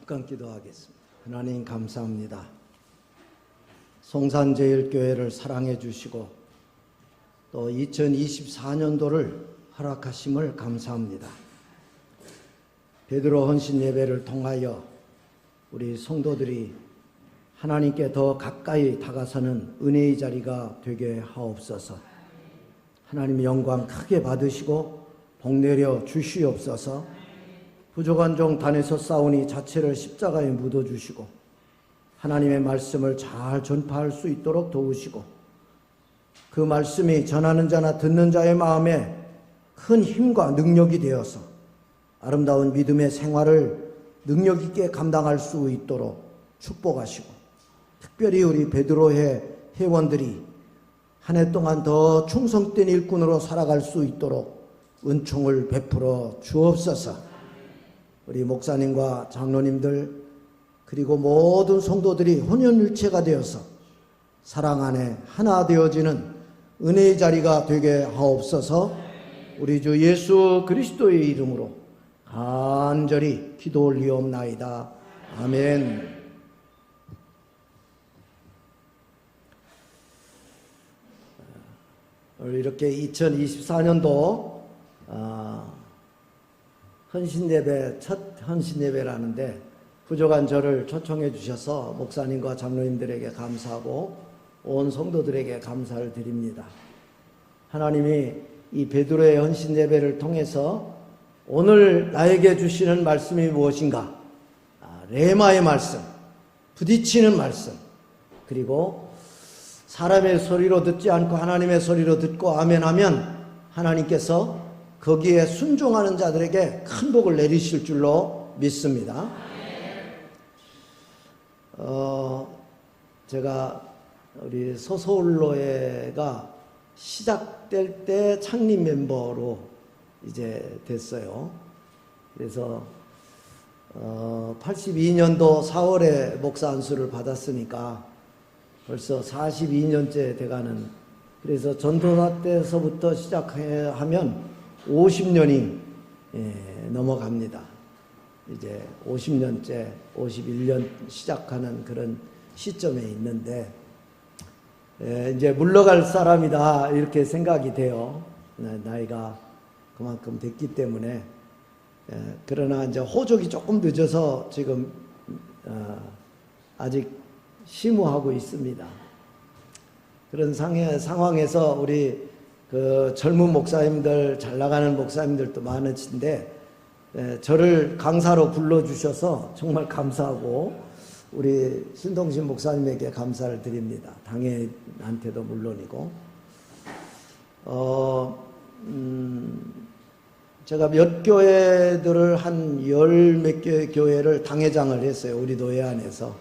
잠깐 기도하겠습니다. 하나님 감사합니다. 송산제일교회를 사랑해 주시고 또 2024년도를 허락하심을 감사합니다. 베드로 헌신 예배를 통하여 우리 성도들이 하나님께 더 가까이 다가서는 은혜의 자리가 되게 하옵소서. 하나님 영광 크게 받으시고 복내려 주시옵소서. 부족한 종 단에서 싸우니 자체를 십자가에 묻어주시고 하나님의 말씀을 잘 전파할 수 있도록 도우시고 그 말씀이 전하는 자나 듣는 자의 마음에 큰 힘과 능력이 되어서 아름다운 믿음의 생활을 능력 있게 감당할 수 있도록 축복하시고 특별히 우리 베드로회 회원들이 한 해 동안 더 충성된 일꾼으로 살아갈 수 있도록 은총을 베풀어 주옵소서. 우리 목사님과 장로님들 그리고 모든 성도들이 혼연일체가 되어서 사랑 안에 하나 되어지는 은혜의 자리가 되게 하옵소서. 우리 주 예수 그리스도의 이름으로 간절히 기도 올리옵나이다. 아멘. 이렇게 2024년도 헌신예배, 첫 헌신예배라는데 부족한 저를 초청해 주셔서 목사님과 장로님들에게 감사하고 온 성도들에게 감사를 드립니다. 하나님이 이 베드로의 헌신예배를 통해서 오늘 나에게 주시는 말씀이 무엇인가? 레마의 말씀, 부딪히는 말씀, 그리고 사람의 소리로 듣지 않고 하나님의 소리로 듣고 아멘하면 하나님께서 거기에 순종하는 자들에게 큰 복을 내리실 줄로 믿습니다. 제가 우리 서서울로회가 시작될 때 창립 멤버로 이제 됐어요. 그래서 82년도 4월에 목사 안수를 받았으니까 벌써 42년째 돼가는, 그래서 전도사 때서부터 시작하면 50년이 넘어갑니다. 이제 50년째, 51년 시작하는 그런 시점에 있는데 이제 물러갈 사람이다 이렇게 생각이 돼요. 나이가 그만큼 됐기 때문에. 그러나 이제 호적이 조금 늦어서 지금 아직 심우하고 있습니다. 그런 상황에서 우리 그 젊은 목사님들, 잘 나가는 목사님들도 많으신데 저를 강사로 불러주셔서 정말 감사하고 우리 신동신 목사님에게 감사를 드립니다. 당회한테도 물론이고. 제가 몇 교회들을 한 열 몇 개 교회를 당회장을 했어요. 우리 노예 안에서.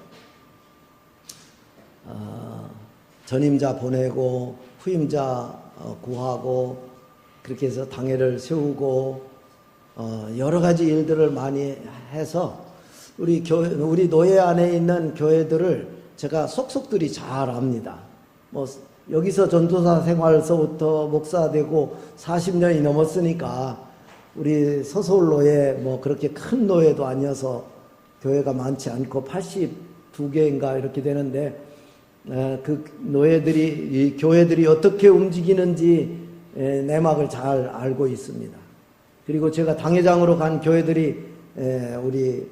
전임자 보내고 후임자 구하고 그렇게 해서 당회를 세우고 여러 가지 일들을 많이 해서 우리 노예 안에 있는 교회들을 제가 속속들이 잘 압니다. 뭐 여기서 전도사 생활서부터 목사 되고 40년이 넘었으니까 우리 서서울 노예 뭐 그렇게 큰 노예도 아니어서 교회가 많지 않고 82개인가 이렇게 되는데 그 노예들이, 이 교회들이 어떻게 움직이는지 내막을 잘 알고 있습니다. 그리고 제가 당회장으로 간 교회들이 우리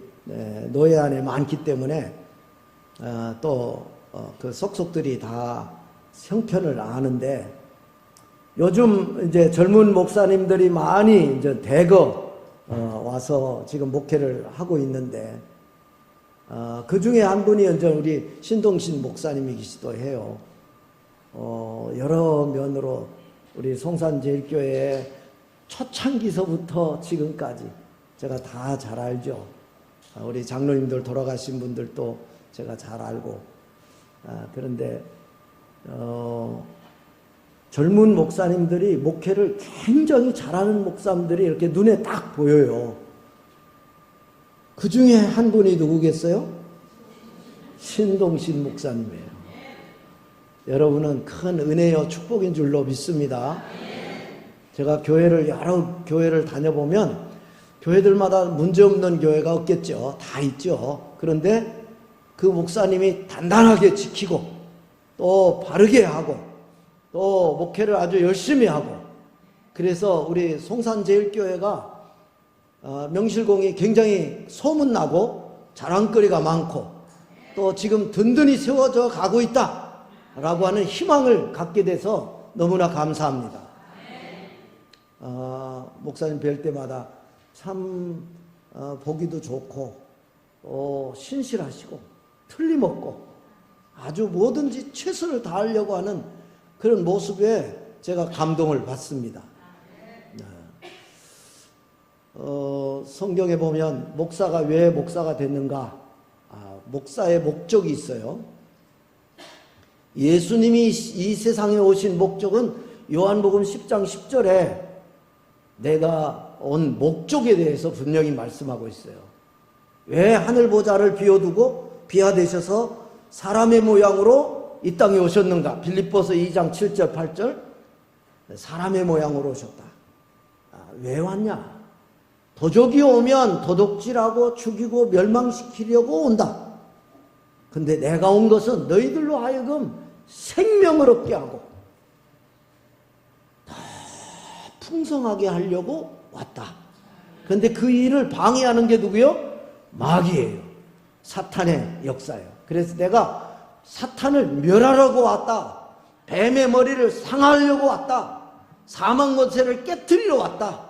노예 안에 많기 때문에 또 그 속속들이 다 형편을 아는데, 요즘 이제 젊은 목사님들이 많이 이제 대거 와서 지금 목회를 하고 있는데 그 중에 한 분이 이제 우리 신동신 목사님이시기도 해요. 여러 면으로 우리 송산제일교회 초창기서부터 지금까지 제가 다 잘 알죠. 우리 장로님들 돌아가신 분들도 제가 잘 알고. 그런데 젊은 목사님들이 목회를 굉장히 잘하는 목사님들이 이렇게 눈에 딱 보여요. 그 중에 한 분이 누구겠어요? 신동신 목사님이에요. 여러분은 큰 은혜요 축복인 줄로 믿습니다. 제가 여러 교회를 다녀보면 교회들마다 문제없는 교회가 없겠죠. 다 있죠. 그런데 그 목사님이 단단하게 지키고 또 바르게 하고 또 목회를 아주 열심히 하고, 그래서 우리 송산제일교회가 명실공히 굉장히 소문나고 자랑거리가 많고 또 지금 든든히 세워져 가고 있다라고 하는 희망을 갖게 돼서 너무나 감사합니다. 목사님 뵐 때마다 참 보기도 좋고 신실하시고 틀림없고 아주 뭐든지 최선을 다하려고 하는 그런 모습에 제가 감동을 받습니다. 성경에 보면 목사가 왜 목사가 됐는가? 목사의 목적이 있어요. 예수님이 이 세상에 오신 목적은 요한복음 10장 10절에 내가 온 목적에 대해서 분명히 말씀하고 있어요. 왜 하늘보좌를 비워두고 비하되셔서 사람의 모양으로 이 땅에 오셨는가? 빌립보서 2장 7절 8절 사람의 모양으로 오셨다. 왜 왔냐? 도적이 오면 도둑질하고 죽이고 멸망시키려고 온다. 근데 내가 온 것은 너희들로 하여금 생명을 얻게 하고 더 풍성하게 하려고 왔다. 근데 그 일을 방해하는 게 누구요? 마귀예요. 사탄의 역사예요. 그래서 내가 사탄을 멸하려고 왔다. 뱀의 머리를 상하려고 왔다. 사망 권세를 깨트리러 왔다.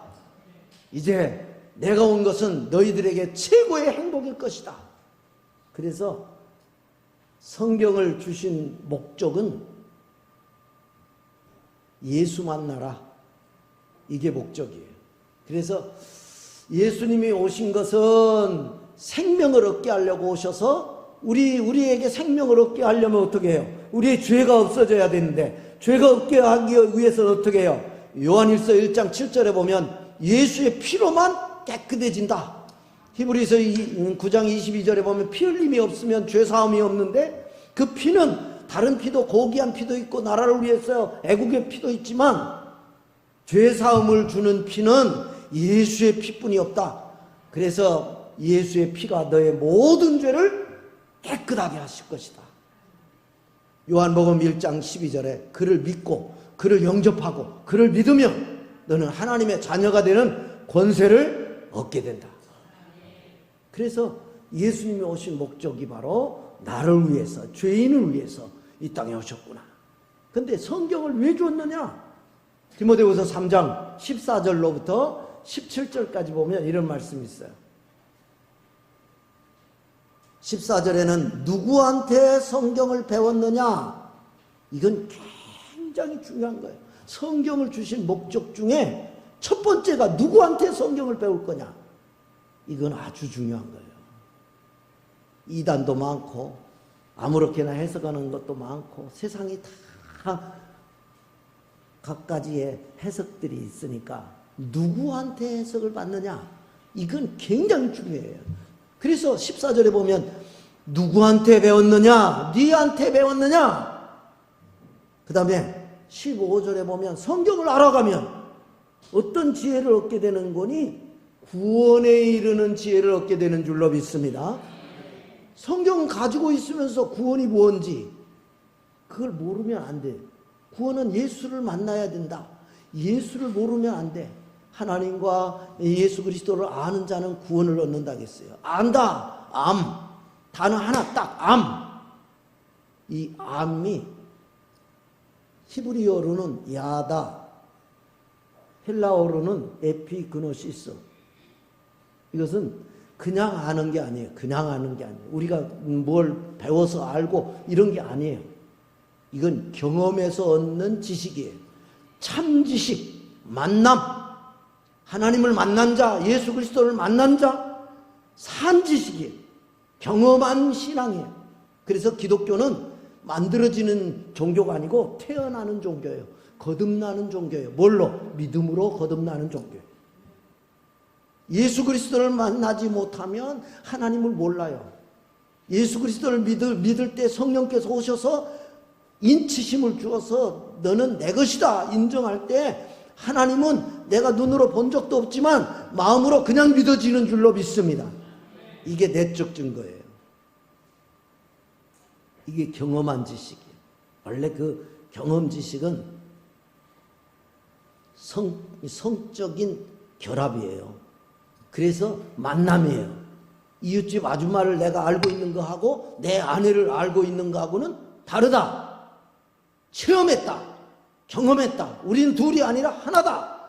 이제 내가 온 것은 너희들에게 최고의 행복일 것이다. 그래서 성경을 주신 목적은 예수 만나라. 이게 목적이에요. 그래서 예수님이 오신 것은 생명을 얻게 하려고 오셔서 우리에게 생명을 얻게 하려면 어떻게 해요? 우리의 죄가 없어져야 되는데 죄가 없게 하기 위해서는 어떻게 해요? 요한일서 1장 7절에 보면 예수의 피로만 깨끗해진다. 히브리서 9장 22절에 보면 피 흘림이 없으면 죄 사함이 없는데 그 피는 다른 피도 고귀한 피도 있고 나라를 위해서 애국의 피도 있지만 죄 사함을 주는 피는 예수의 피뿐이 없다. 그래서 예수의 피가 너의 모든 죄를 깨끗하게 하실 것이다. 요한복음 1장 12절에 그를 믿고 그를 영접하고 그를 믿으면 너는 하나님의 자녀가 되는 권세를 얻게 된다. 그래서 예수님이 오신 목적이 바로 나를 위해서, 죄인을 위해서 이 땅에 오셨구나. 근데 성경을 왜 줬느냐? 디모데후서 3장 14절로부터 17절까지 보면 이런 말씀이 있어요. 14절에는 누구한테 성경을 배웠느냐? 이건 굉장히 중요한 거예요. 성경을 주신 목적 중에 첫 번째가 누구한테 성경을 배울 거냐? 이건 아주 중요한 거예요. 이단도 많고 아무렇게나 해석하는 것도 많고 세상이 다 각가지의 해석들이 있으니까 누구한테 해석을 받느냐? 이건 굉장히 중요해요. 그래서 14절에 보면 누구한테 배웠느냐? 네한테 배웠느냐? 그 다음에 15절에 보면 성경을 알아가면 어떤 지혜를 얻게 되는 거니? 구원에 이르는 지혜를 얻게 되는 줄로 믿습니다. 성경은 가지고 있으면서 구원이 뭔지 그걸 모르면 안 돼. 구원은 예수를 만나야 된다. 예수를 모르면 안 돼. 하나님과 예수 그리스도를 아는 자는 구원을 얻는다 했어요. 안다. 암. 단어 하나 딱 암. 이 암이 히브리어로는 야다. 헬라어로는 에피그노시스. 이것은 그냥 아는 게 아니에요. 그냥 아는 게 아니에요. 우리가 뭘 배워서 알고 이런 게 아니에요. 이건 경험에서 얻는 지식이에요. 참 지식, 만남, 하나님을 만난 자, 예수 그리스도를 만난 자, 산 지식이에요. 경험한 신앙이에요. 그래서 기독교는 만들어지는 종교가 아니고 태어나는 종교예요. 거듭나는 종교예요. 뭘로? 믿음으로 거듭나는 종교예요. 예수 그리스도를 만나지 못하면 하나님을 몰라요. 예수 그리스도를 믿을 때 성령께서 오셔서 인치심을 주어서 너는 내 것이다 인정할 때 하나님은 내가 눈으로 본 적도 없지만 마음으로 그냥 믿어지는 줄로 믿습니다. 이게 내적 증거예요. 이게 경험한 지식이에요. 원래 그 경험 지식은 성적인 결합이에요. 그래서 만남이에요. 이웃집 아줌마를 내가 알고 있는 거하고 내 아내를 알고 있는 거하고는 다르다. 체험했다. 경험했다. 우리는 둘이 아니라 하나다.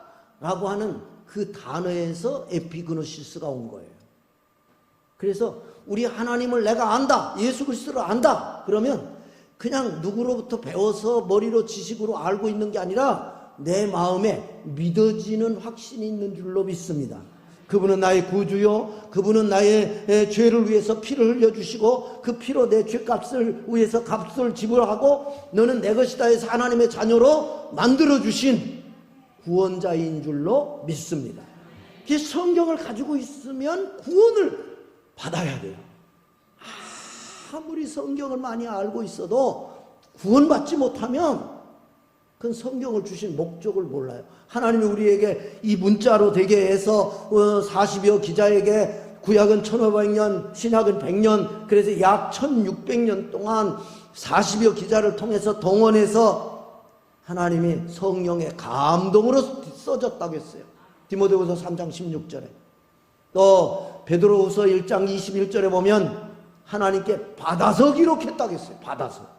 라고 하는 그 단어에서 에피그노시스가 온 거예요. 그래서 우리 하나님을 내가 안다. 예수 그리스도를 안다. 그러면 그냥 누구로부터 배워서 머리로 지식으로 알고 있는 게 아니라 내 마음에 믿어지는 확신이 있는 줄로 믿습니다. 그분은 나의 구주요, 그분은 나의 죄를 위해서 피를 흘려주시고 그 피로 내 죄값을 위해서 값을 지불하고 너는 내 것이다 해서 하나님의 자녀로 만들어주신 구원자인 줄로 믿습니다. 그 성경을 가지고 있으면 구원을 받아야 돼요. 아무리 성경을 많이 알고 있어도 구원받지 못하면 그건 성경을 주신 목적을 몰라요. 하나님이 우리에게 이 문자로 되게 해서 40여 기자에게 구약은 1500년, 신약은 100년, 그래서 약 1600년 동안 40여 기자를 통해서 동원해서 하나님이 성령의 감동으로 써졌다고 했어요. 디모데후서 3장 16절에. 또 베드로후서 1장 21절에 보면 하나님께 받아서 기록했다고 했어요. 받아서.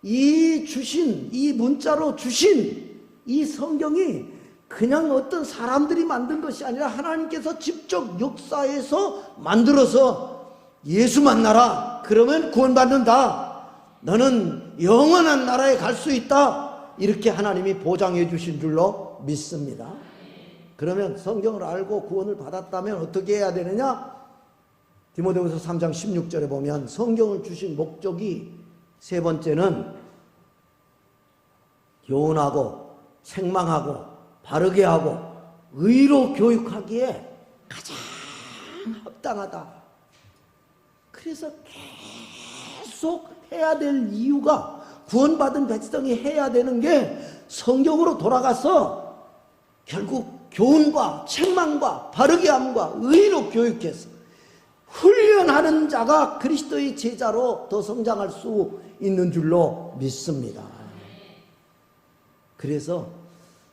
이 문자로 주신 이 성경이 그냥 어떤 사람들이 만든 것이 아니라 하나님께서 직접 역사에서 만들어서 예수 만나라. 그러면 구원받는다. 너는 영원한 나라에 갈 수 있다. 이렇게 하나님이 보장해 주신 줄로 믿습니다. 그러면 성경을 알고 구원을 받았다면 어떻게 해야 되느냐? 디모데후서 3장 16절에 보면 성경을 주신 목적이 세 번째는 교훈하고 책망하고 바르게 하고 의로 교육하기에 가장 합당하다. 그래서 계속 해야 될 이유가 구원받은 백성이 해야 되는 게 성경으로 돌아가서 결국 교훈과 책망과 바르게 함과 의로 교육해서 훈련하는 자가 그리스도의 제자로 더 성장할 수 있는 줄로 믿습니다. 그래서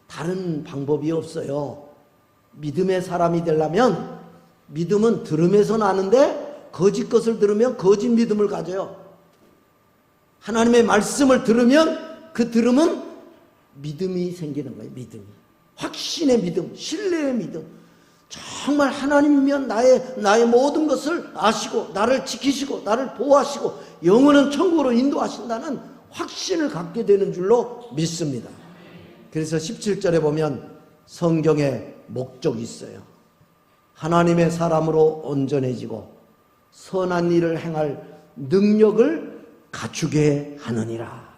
다른 방법이 없어요. 믿음의 사람이 되려면 믿음은 들음에서 나는데 거짓 것을 들으면 거짓 믿음을 가져요. 하나님의 말씀을 들으면 그 들음은 믿음이 생기는 거예요. 믿음이. 확신의 믿음, 신뢰의 믿음. 정말 하나님이면 나의 모든 것을 아시고 나를 지키시고 나를 보호하시고 영원한 천국으로 인도하신다는 확신을 갖게 되는 줄로 믿습니다. 그래서 17절에 보면 성경에 목적이 있어요. 하나님의 사람으로 온전해지고 선한 일을 행할 능력을 갖추게 하느니라.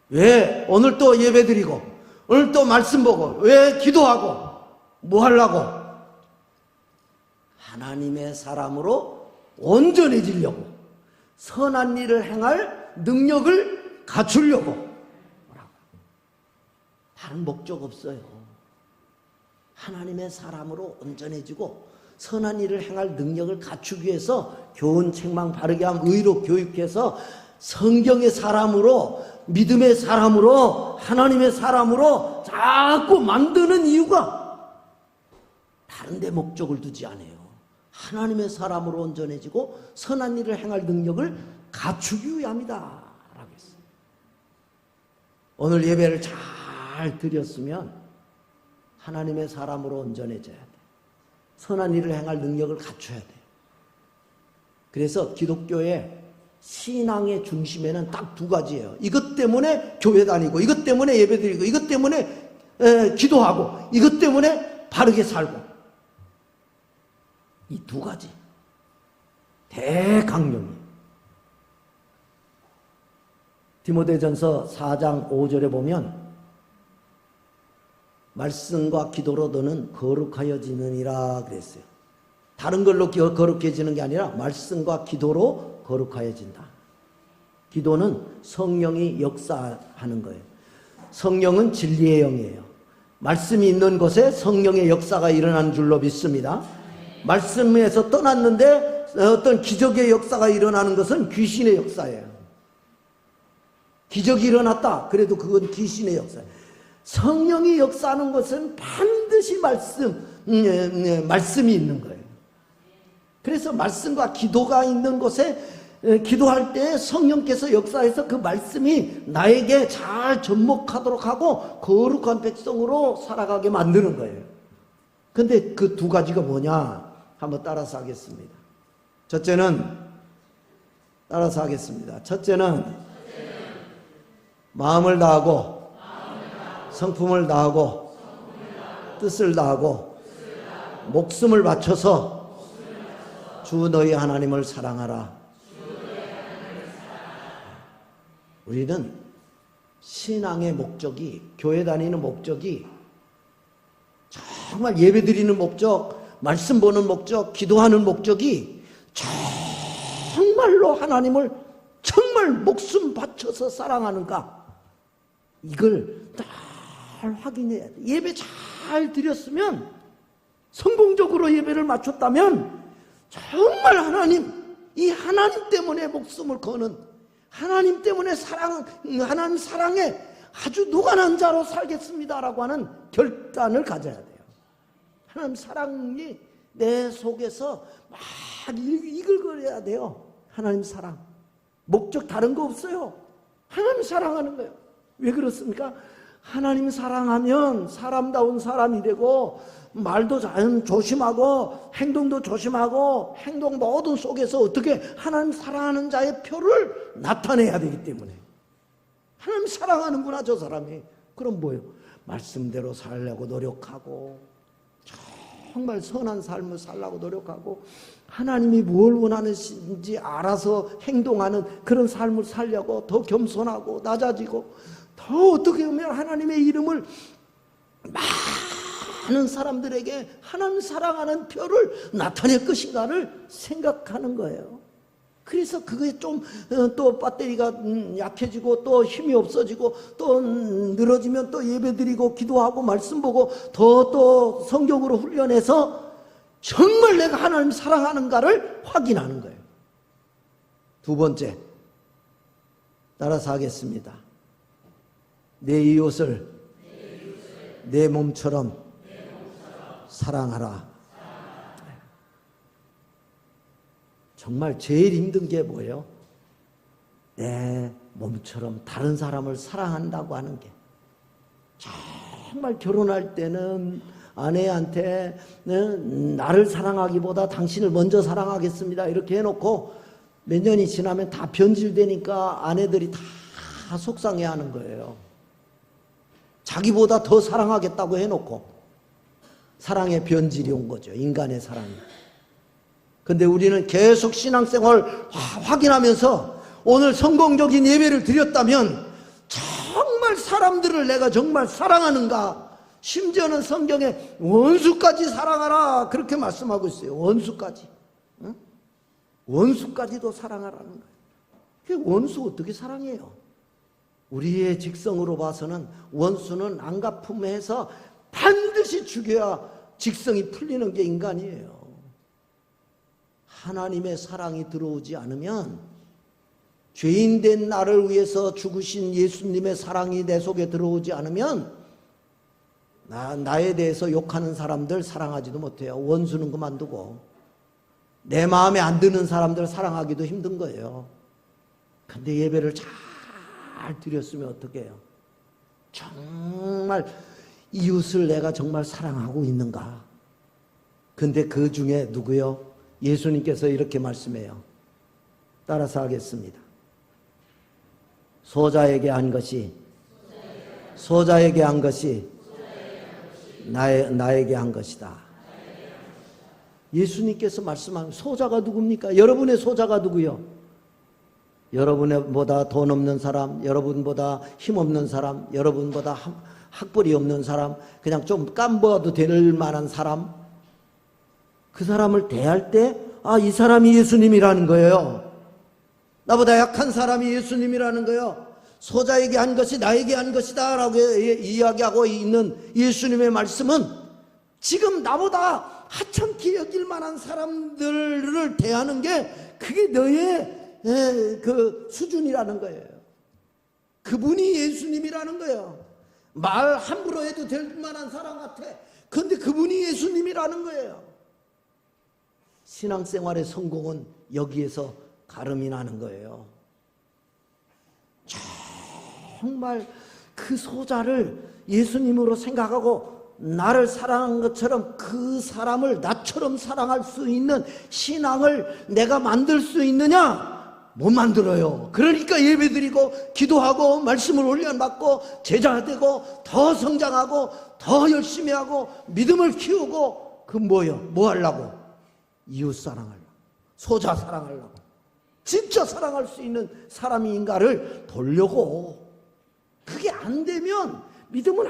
왜 오늘 또 예배드리고 오늘 또 말씀 보고 왜 기도하고 뭐 하려고? 하나님의 사람으로 온전해지려고 선한 일을 행할 능력을 갖추려고. 다른 목적 없어요. 하나님의 사람으로 온전해지고 선한 일을 행할 능력을 갖추기 위해서 교훈, 책망, 바르게 함, 의로 교육해서 성경의 사람으로 믿음의 사람으로 하나님의 사람으로 자꾸 만드는 이유가 다른 데 목적을 두지 않아요. 하나님의 사람으로 온전해지고 선한 일을 행할 능력을 갖추기 위함이다 라고 했어요. 오늘 예배를 잘 드렸으면 하나님의 사람으로 온전해져야 돼. 선한 일을 행할 능력을 갖춰야 돼. 그래서 기독교의 신앙의 중심에는 딱 두 가지예요. 이것 때문에 교회 다니고 이것 때문에 예배 드리고 이것 때문에 기도하고 이것 때문에 바르게 살고 이 두 가지 대강령이에요. 디모데전서 4장 5절에 보면 말씀과 기도로 너는 거룩하여지느니라 그랬어요. 다른 걸로 거룩해지는 게 아니라 말씀과 기도로 거룩하여진다. 기도는 성령이 역사하는 거예요. 성령은 진리의 영이에요. 말씀이 있는 곳에 성령의 역사가 일어나는 줄로 믿습니다. 말씀에서 떠났는데 어떤 기적의 역사가 일어나는 것은 귀신의 역사예요. 기적이 일어났다. 그래도 그건 귀신의 역사예요. 성령이 역사하는 것은 반드시 말씀이 있는 거예요. 그래서 말씀과 기도가 있는 곳에 기도할 때 성령께서 역사해서 그 말씀이 나에게 잘 접목하도록 하고 거룩한 백성으로 살아가게 만드는 거예요. 근데 그 두 가지가 뭐냐? 한번 따라서 하겠습니다. 첫째는 마음을 다하고 성품을 다하고 뜻을 다하고 목숨을 바쳐서 주 너희 하나님을 사랑하라. 우리는 신앙의 목적이, 교회 다니는 목적이 정말 예배 드리는 목적, 말씀 보는 목적, 기도하는 목적이 정말로 하나님을 정말 목숨 바쳐서 사랑하는가, 이걸 잘 확인해야 돼. 예배 잘 드렸으면, 성공적으로 예배를 마쳤다면 정말 이 하나님 때문에 목숨을 거는, 하나님 때문에 하나님 사랑에 아주 노간한 자로 살겠습니다라고 하는 결단을 가져야 돼요. 하나님 사랑이 내 속에서 막 이글거려야 돼요. 하나님 사랑. 목적 다른 거 없어요. 하나님 사랑하는 거예요. 왜 그렇습니까? 하나님 사랑하면 사람다운 사람이 되고, 말도 잘 조심하고 행동도 조심하고, 행동 모든 속에서 어떻게 하나님 사랑하는 자의 표를 나타내야 되기 때문에. 하나님 사랑하는구나 저 사람이. 그럼 뭐예요? 말씀대로 살려고 노력하고, 정말 선한 삶을 살려고 노력하고, 하나님이 뭘 원하는지 알아서 행동하는 그런 삶을 살려고 더 겸손하고 낮아지고, 더 어떻게 보면 하나님의 이름을 많은 사람들에게 하나님 사랑하는 표를 나타낼 것인가를 생각하는 거예요. 그래서 그게 좀 또 배터리가 약해지고 또 힘이 없어지고 또 늘어지면 또 예배드리고 기도하고 말씀 보고 또 성경으로 훈련해서 정말 내가 하나님 사랑하는가를 확인하는 거예요. 두 번째, 따라서 하겠습니다. 내 이웃을 내 몸처럼 사랑하라. 정말 제일 힘든 게 뭐예요? 내 몸처럼 다른 사람을 사랑한다고 하는 게. 정말 결혼할 때는 아내한테 나를 사랑하기보다 당신을 먼저 사랑하겠습니다 이렇게 해놓고 몇 년이 지나면 다 변질되니까 아내들이 다 속상해하는 거예요. 자기보다 더 사랑하겠다고 해놓고 사랑의 변질이 온 거죠. 인간의 사랑이. 근데 우리는 계속 신앙생활 확인하면서 오늘 성공적인 예배를 드렸다면 정말 사람들을 내가 정말 사랑하는가, 심지어는 성경에 원수까지 사랑하라 그렇게 말씀하고 있어요. 원수까지. 응? 원수까지도 사랑하라는 거예요. 그 원수 어떻게 사랑해요? 우리의 직성으로 봐서는 원수는 안갚음해서 반드시 죽여야 직성이 풀리는 게 인간이에요. 하나님의 사랑이 들어오지 않으면, 죄인된 나를 위해서 죽으신 예수님의 사랑이 내 속에 들어오지 않으면 나에 대해서 욕하는 사람들 사랑하지도 못해요. 원수는 그만두고 내 마음에 안 드는 사람들 사랑하기도 힘든 거예요. 근데 예배를 잘 드렸으면 어떻게 해요? 정말 이웃을 내가 정말 사랑하고 있는가? 근데 그 중에 누구요? 예수님께서 이렇게 말씀해요. 따라서 하겠습니다. 소자에게 한 것이 나에게 한 것이다. 예수님께서 말씀하는 소자가 누굽니까? 여러분의 소자가 누구요? 여러분보다 돈 없는 사람, 여러분보다 힘 없는 사람, 여러분보다 학벌이 없는 사람, 그냥 좀 깜보아도 될 만한 사람, 그 사람을 대할 때 이 사람이 예수님이라는 거예요. 나보다 약한 사람이 예수님이라는 거예요. 소자에게 한 것이 나에게 한 것이다 라고 이야기하고 있는 예수님의 말씀은 지금 나보다 하찮게 여길 만한 사람들을 대하는 게 그게 너의 그 수준이라는 거예요. 그분이 예수님이라는 거예요. 말 함부로 해도 될 만한 사람 같아. 그런데 그분이 예수님이라는 거예요. 신앙생활의 성공은 여기에서 가름이 나는 거예요. 정말 그 소자를 예수님으로 생각하고 나를 사랑한 것처럼 그 사람을 나처럼 사랑할 수 있는 신앙을 내가 만들 수 있느냐? 못 만들어요. 그러니까 예배드리고 기도하고 말씀을 올려받고 제자 되고 더 성장하고 더 열심히 하고 믿음을 키우고 그 뭐요? 뭐 하려고? 이웃 사랑하려고, 소자 사랑하려고, 진짜 사랑할 수 있는 사람인가를 보려고. 그게 안 되면 믿음은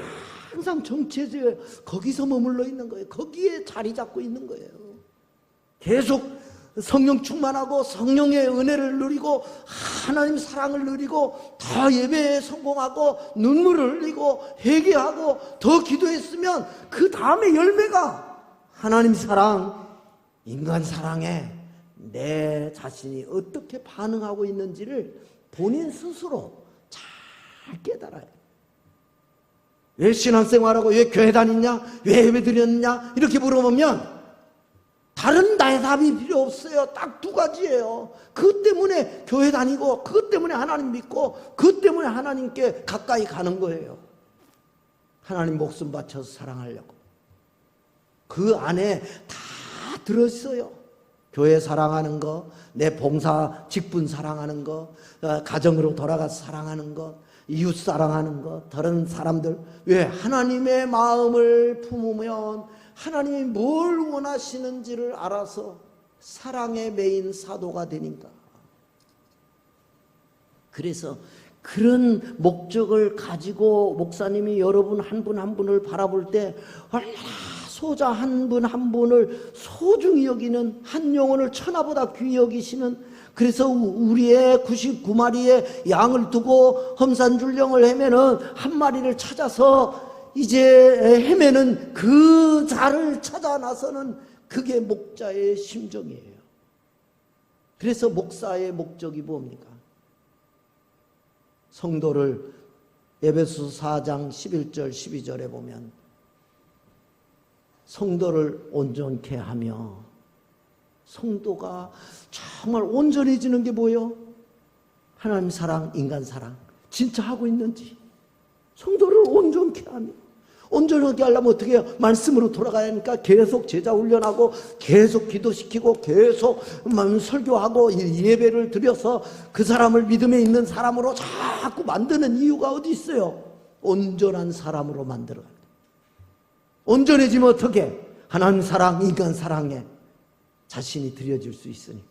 항상 정체적으로 거기서 머물러 있는 거예요. 거기에 자리 잡고 있는 거예요. 계속 성령 충만하고 성령의 은혜를 누리고 하나님 사랑을 누리고 더 예배에 성공하고 눈물을 흘리고 회개하고 더 기도했으면 그 다음에 열매가 하나님 사랑, 인간 사랑에 내 자신이 어떻게 반응하고 있는지를 본인 스스로 잘 깨달아요. 왜 신앙생활하고 왜 교회 다니냐? 왜 예배 드렸냐? 이렇게 물어보면 다른 대답이 필요 없어요. 딱 두 가지예요. 그것 때문에 교회 다니고 그것 때문에 하나님 믿고 그것 때문에 하나님께 가까이 가는 거예요. 하나님 목숨 바쳐서 사랑하려고. 그 안에 다 들었어요. 교회 사랑하는 거, 내 봉사 직분 사랑하는 거, 가정으로 돌아가서 사랑하는 거, 이웃 사랑하는 것, 다른 사람들. 왜? 하나님의 마음을 품으면 하나님이 뭘 원하시는지를 알아서 사랑의 메인 사도가 되니까. 그래서 그런 목적을 가지고 목사님이 여러분 한 분 한 분을 바라볼 때 얼마나 소자 한 분 한 분을 소중히 여기는, 한 영혼을 천하보다 귀히 여기시는, 그래서 우리의 99마리의 양을 두고 험산줄령을 헤매는 한 마리를 찾아서 이제 헤매는 그 자를 찾아 나서는 그게 목자의 심정이에요. 그래서 목사의 목적이 뭡니까? 성도를 에베소서 4장 11절 12절에 보면 성도를 온전케 하며, 성도가 정말 온전해지는 게 뭐예요? 하나님 사랑, 인간 사랑 진짜 하고 있는지, 성도를 온전케 하며. 온전하게 하려면 어떻게 해요? 말씀으로 돌아가야 하니까 계속 제자 훈련하고 계속 기도시키고 계속 설교하고 예배를 드려서 그 사람을 믿음에 있는 사람으로 자꾸 만드는 이유가 어디 있어요? 온전한 사람으로 만들어야 돼. 온전해지면 어떻게? 하나님 사랑, 인간 사랑에 자신이 드려질 수 있으니까,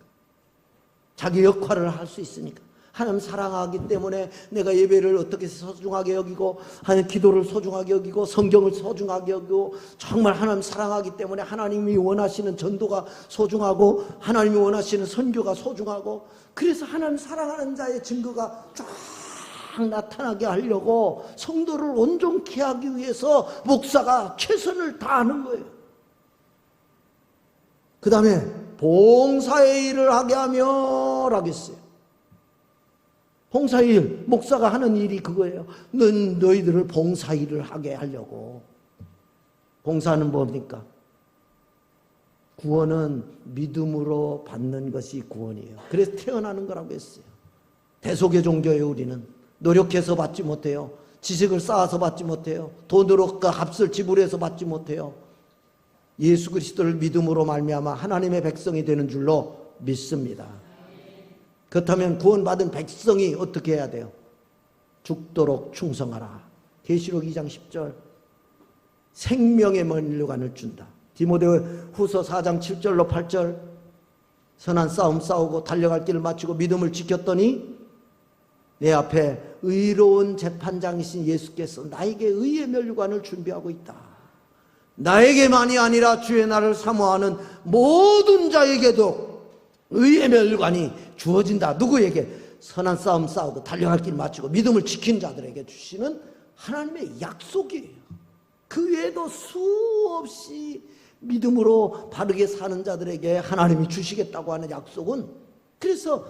자기 역할을 할 수 있으니까. 하나님 사랑하기 때문에 내가 예배를 어떻게 소중하게 여기고, 기도를 소중하게 여기고, 성경을 소중하게 여기고, 정말 하나님 사랑하기 때문에 하나님이 원하시는 전도가 소중하고, 하나님이 원하시는 선교가 소중하고, 그래서 하나님 사랑하는 자의 증거가 쫙 나타나게 하려고 성도를 온전케 하기 위해서 목사가 최선을 다하는 거예요. 그 다음에 봉사의 일을 하게 하며 라고 했어요. 봉사의 일, 목사가 하는 일이 그거예요. 너희들을 봉사일을 하게 하려고. 봉사는 뭡니까? 구원은 믿음으로 받는 것이 구원이에요. 그래서 태어나는 거라고 했어요. 대속의 종교예요. 우리는 노력해서 받지 못해요. 지식을 쌓아서 받지 못해요. 돈으로 그 값을 지불해서 받지 못해요. 예수 그리스도를 믿음으로 말미암아 하나님의 백성이 되는 줄로 믿습니다. 그렇다면 구원받은 백성이 어떻게 해야 돼요? 죽도록 충성하라. 계시록 2장 10절. 생명의 면류관을 준다. 디모데후서 4장 7절로 8절. 선한 싸움 싸우고 달려갈 길을 마치고 믿음을 지켰더니 내 앞에 의로운 재판장이신 예수께서 나에게 의의 면류관을 준비하고 있다. 나에게만이 아니라 주의 날을 사모하는 모든 자에게도 의의 면류관이 주어진다. 누구에게? 선한 싸움 싸우고 달려갈 길 마치고 믿음을 지킨 자들에게 주시는 하나님의 약속이에요. 그 외에도 수없이 믿음으로 바르게 사는 자들에게 하나님이 주시겠다고 하는 약속은, 그래서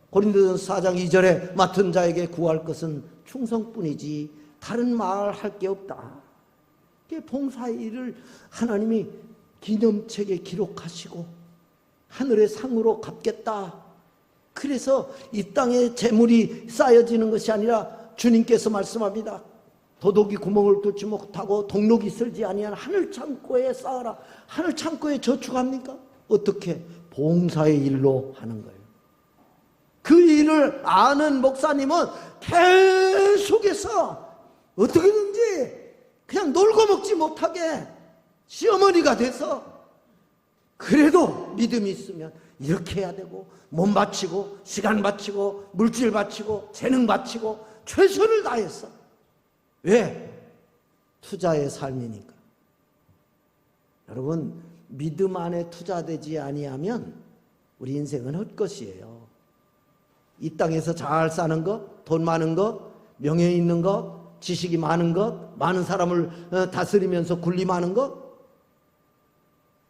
고린도전서 4장 2절에 맡은 자에게 구할 것은 충성뿐이지 다른 말 할 게 없다. 봉사의 일을 하나님이 기념책에 기록하시고 하늘의 상으로 갚겠다. 그래서 이 땅에 재물이 쌓여지는 것이 아니라 주님께서 말씀합니다. 도둑이 구멍을 뚫지 못하고 동록이 쓸지 아니한 하늘 창고에 쌓아라. 하늘 창고에 저축합니까? 어떻게? 봉사의 일로 하는 거예요. 그 일을 아는 목사님은 계속해서 어떻게든지 그냥 놀고 먹지 못하게 시어머니가 돼서, 그래도 믿음이 있으면 이렇게 해야 되고 몸 바치고 시간 바치고 물질 바치고 재능 바치고 최선을 다했어. 왜? 투자의 삶이니까. 여러분, 믿음 안에 투자되지 아니하면 우리 인생은 헛것이에요. 이 땅에서 잘 사는 것, 돈 많은 것, 명예 있는 것, 지식이 많은 것, 많은 사람을 다스리면서 군림하는 것,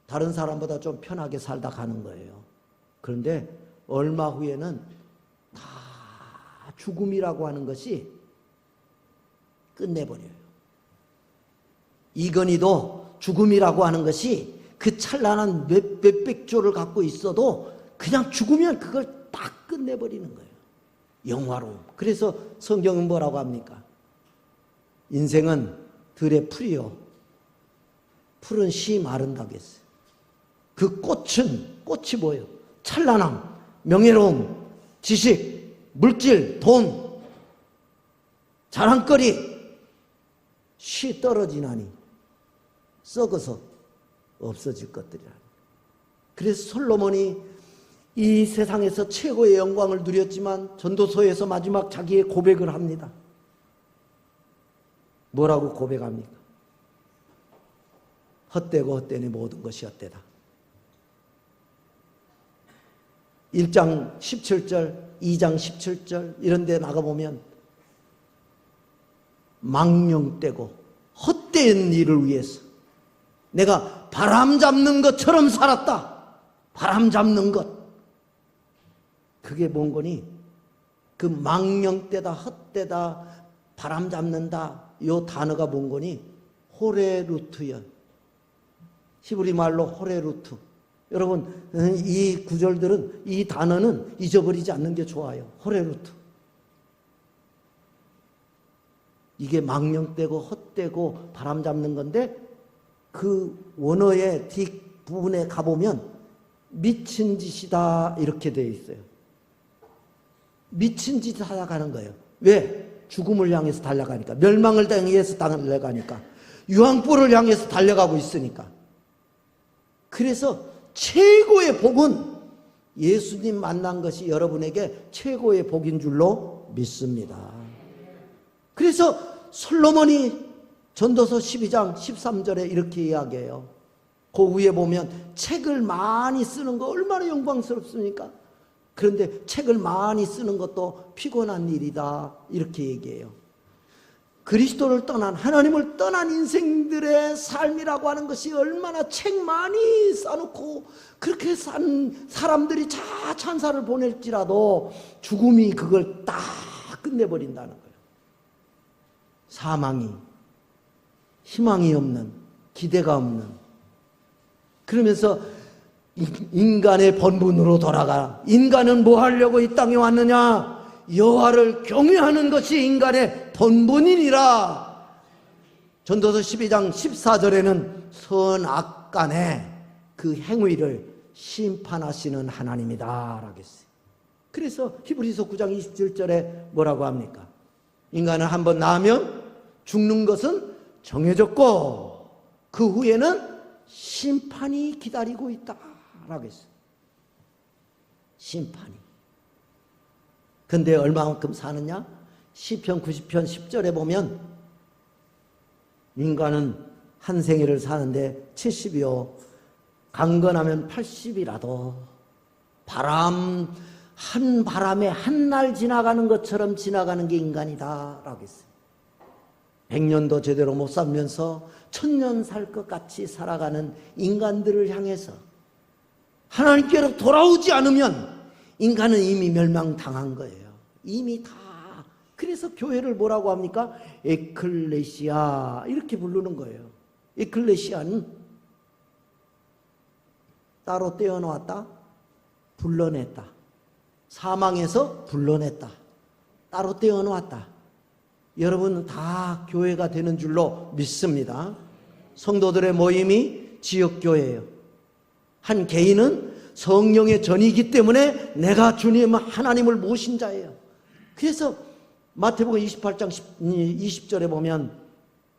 다른 사람보다 좀 편하게 살다 가는 거예요. 그런데 얼마 후에는 다 죽음이라고 하는 것이 끝내버려요. 이건희도 죽음이라고 하는 것이 그 찬란한 몇백 조를 갖고 있어도 그냥 죽으면 그걸 딱 끝내버리는 거예요. 영화로움. 그래서 성경은 뭐라고 합니까? 인생은 들의 풀이요. 풀은 씨 마른다고 했어요. 그 꽃이 뭐예요? 찬란함, 명예로움, 지식, 물질, 돈, 자랑거리. 씨 떨어지나니 썩어서 없어질 것들이라. 그래서 솔로몬이 이 세상에서 최고의 영광을 누렸지만 전도서에서 마지막 자기의 고백을 합니다. 뭐라고 고백합니까? 헛되고 헛되니 모든 것이 헛되다. 1장 17절, 2장 17절 이런 데 나가보면 망령되고 헛된 일을 위해서 내가 바람 잡는 것처럼 살았다. 바람 잡는 것. 그게 뭔 거니? 그 망령되다, 헛되다, 바람 잡는다, 요 단어가 뭔 거니? 호레루트요. 히브리 말로 호레루트. 여러분, 이 구절들은, 이 단어는 잊어버리지 않는 게 좋아요. 호레루트. 이게 망령되고 헛되고 바람 잡는 건데, 그 원어의 뒷부분에 가보면 미친 짓이다 이렇게 되어 있어요. 미친 짓을 하다가는 거예요. 왜? 죽음을 향해서 달려가니까. 멸망을 향해서 달려가니까. 유황불을 향해서 달려가고 있으니까. 그래서 최고의 복은 예수님 만난 것이 여러분에게 최고의 복인 줄로 믿습니다. 그래서 솔로몬이 전도서 12장 13절에 이렇게 이야기해요. 그 위에 보면 책을 많이 쓰는 거 얼마나 영광스럽습니까? 그런데 책을 많이 쓰는 것도 피곤한 일이다 이렇게 얘기해요. 그리스도를 떠난, 하나님을 떠난 인생들의 삶이라고 하는 것이 얼마나 책 많이 써놓고 그렇게 산 사람들이 자 찬사를 보낼지라도 죽음이 그걸 딱 끝내버린다는 거예요. 사망이, 희망이 없는, 기대가 없는. 그러면서 인간의 본분으로 돌아가. 인간은 뭐 하려고 이 땅에 왔느냐? 여호와를 경외하는 것이 인간의 본분이니라. 전도서 12장 14절에는 선악간의 그 행위를 심판하시는 하나님이다 라고 했어요. 그래서 히브리서 9장 27절에 뭐라고 합니까? 인간은 한번 나으면 죽는 것은 정해졌고 그 후에는 심판이 기다리고 있다 라고 했어요. 심판이. 근데 얼마만큼 사느냐? 시편 90편 10절에 보면 인간은 한 생일을 사는데 70이요 강건하면 80이라도 바람 한 바람에 한 날 지나가는 것처럼 지나가는 게 인간이다 라고 했어요. 100년도 제대로 못 살면서 1000년 살 것 같이 살아가는 인간들을 향해서 하나님께로 돌아오지 않으면 인간은 이미 멸망당한 거예요. 이미 다. 그래서 교회를 뭐라고 합니까? 에클레시아 이렇게 부르는 거예요. 에클레시아는 따로 떼어놓았다, 불러냈다. 사망에서 불러냈다. 따로 떼어놓았다. 여러분 다 교회가 되는 줄로 믿습니다. 성도들의 모임이 지역교회예요. 한 개인은 성령의 전이기 때문에 내가 주님 하나님을 모신 자예요. 그래서 마태복음 28장 20절에 보면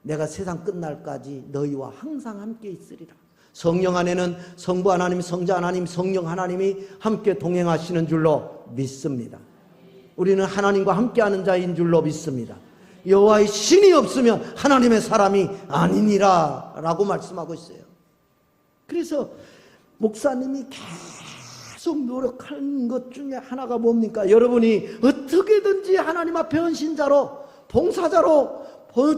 내가 세상 끝날까지 너희와 항상 함께 있으리라. 성령 안에는 성부 하나님, 성자 하나님, 성령 하나님이 함께 동행하시는 줄로 믿습니다. 우리는 하나님과 함께하는 자인 줄로 믿습니다. 여호와의 신이 없으면 하나님의 사람이 아니니라 라고 말씀하고 있어요. 그래서 목사님이 계속 노력하는 것 중에 하나가 뭡니까? 여러분이 어떻게든지 하나님 앞에 헌신자로, 봉사자로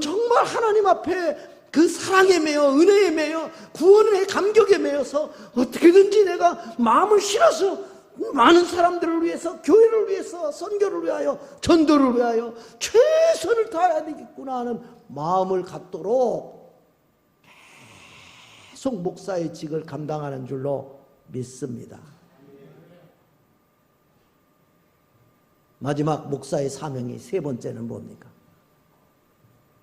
정말 하나님 앞에 그 사랑에 매여, 은혜에 매여, 구원의 감격에 매여서 어떻게든지 내가 마음을 실어서 많은 사람들을 위해서, 교회를 위해서, 선교를 위하여, 전도를 위하여 최선을 다해야 되겠구나 하는 마음을 갖도록 계속 목사의 직을 감당하는 줄로 믿습니다. 마지막 목사의 사명이 세 번째는 뭡니까?